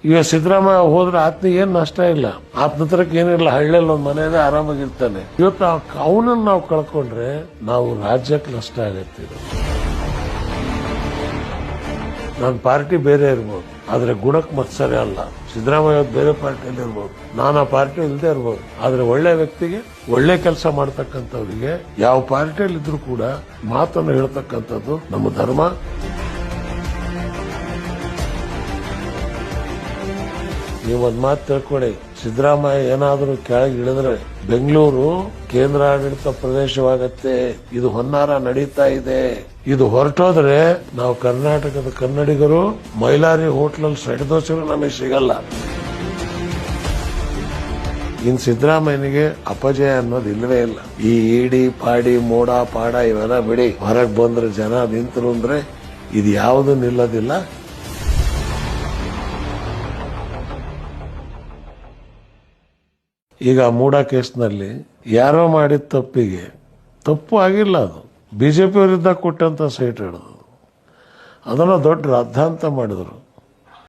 ಈಗ ಸಿದ್ದರಾಮಯ್ಯ ಹೋದ್ರೆ ಆತನಿಗೆ ಏನ್ ನಷ್ಟ ಇಲ್ಲ, ಆತನ ಹತ್ರಕ್ಕೆ ಏನಿಲ್ಲ, ಹಳ್ಳಿಯಲ್ಲಿ ಒಂದು ಮನೆ ಇದೆ, ಆರಾಮಾಗಿರ್ತಾನೆ. ಇವತ್ತು ಅವನನ್ನು ನಾವು ಕಳ್ಕೊಂಡ್ರೆ ನಾವು ರಾಜ್ಯಕ್ಕೆ ನಷ್ಟ ಆಗತ್ತೆ. ನನ್ನ ಪಾರ್ಟಿ ಬೇರೆ ಇರ್ಬೋದು, ಆದ್ರೆ ಗುಣಕ್ಕೆ ಮತ್ಸರ ಅಲ್ಲ. ಸಿದ್ದರಾಮಯ್ಯ ಬೇರೆ ಪಾರ್ಟಿಯಲ್ಲಿ ಇರ್ಬೋದು, ನಾನು ಆ ಪಾರ್ಟಿ ಇಲ್ಲದೆ ಇರ್ಬೋದು, ಆದ್ರೆ ಒಳ್ಳೆ ವ್ಯಕ್ತಿಗೆ, ಒಳ್ಳೆ ಕೆಲಸ ಮಾಡ್ತಕ್ಕಂಥವ್ರಿಗೆ ಯಾವ ಪಾರ್ಟಿಯಲ್ಲಿ ಇದ್ರೂ ಕೂಡ ಮಾತನ್ನು ಹೇಳ್ತಕ್ಕಂಥದ್ದು ನಮ್ಮ ಧರ್ಮ. ನೀವೊಂದ್ ಮಾತು ತಿಳ್ಕೊಳ್ಳಿ, ಸಿದ್ದರಾಮಯ್ಯ ಏನಾದರೂ ಕೆಳಗೆ ಇಳಿದ್ರೆ ಬೆಂಗಳೂರು ಕೇಂದ್ರ ಆಡಳಿತ ಪ್ರದೇಶವಾಗತ್ತೆ. ಇದು ಹೊನ್ನಾರ ನಡೀತಾ ಇದೆ. ಇದು ಹೊರಟೋದ್ರೆ ನಾವು ಕರ್ನಾಟಕದ ಕನ್ನಡಿಗರು ಮೈಲಾರಿ ಹೋಟ್ಲಲ್ಲಿ ಸೆಟ್ ದೋಸೆಗಳು ನಮಗೆ ಸಿಗಲ್ಲ. ಇನ್ ಸಿದ್ದರಾಮಯ್ಯನಿಗೆ ಅಪಜಯ ಅನ್ನೋದು ಇಲ್ಲವೇ ಇಲ್ಲ. ಈ ಇಡಿ ಪಾಡಿ ಮೋಡ ಪಾಡ ಇವೆಲ್ಲ ಬಿಡಿ, ಹೊರಗೆ ಬಂದ್ರೆ ಜನ ನಿಂತರು ಅಂದ್ರೆ ಇದು ಯಾವುದು ನಿಲ್ಲೋದಿಲ್ಲ. ಈಗ ಮೂಡಾ ಕೇಸ್ನಲ್ಲಿ ಯಾರೋ ಮಾಡಿದ ತಪ್ಪಿಗೆ, ತಪ್ಪು ಆಗಿಲ್ಲ, ಅದು ಬಿಜೆಪಿ ಅವರಿದ್ದಾಗ ಕೊಟ್ಟಂತ ಸೈಟ್ ಹಿಡಿದು ಅದನ್ನ ದೊಡ್ಡ ರಾದ್ಧಾಂತ ಮಾಡಿದ್ರು.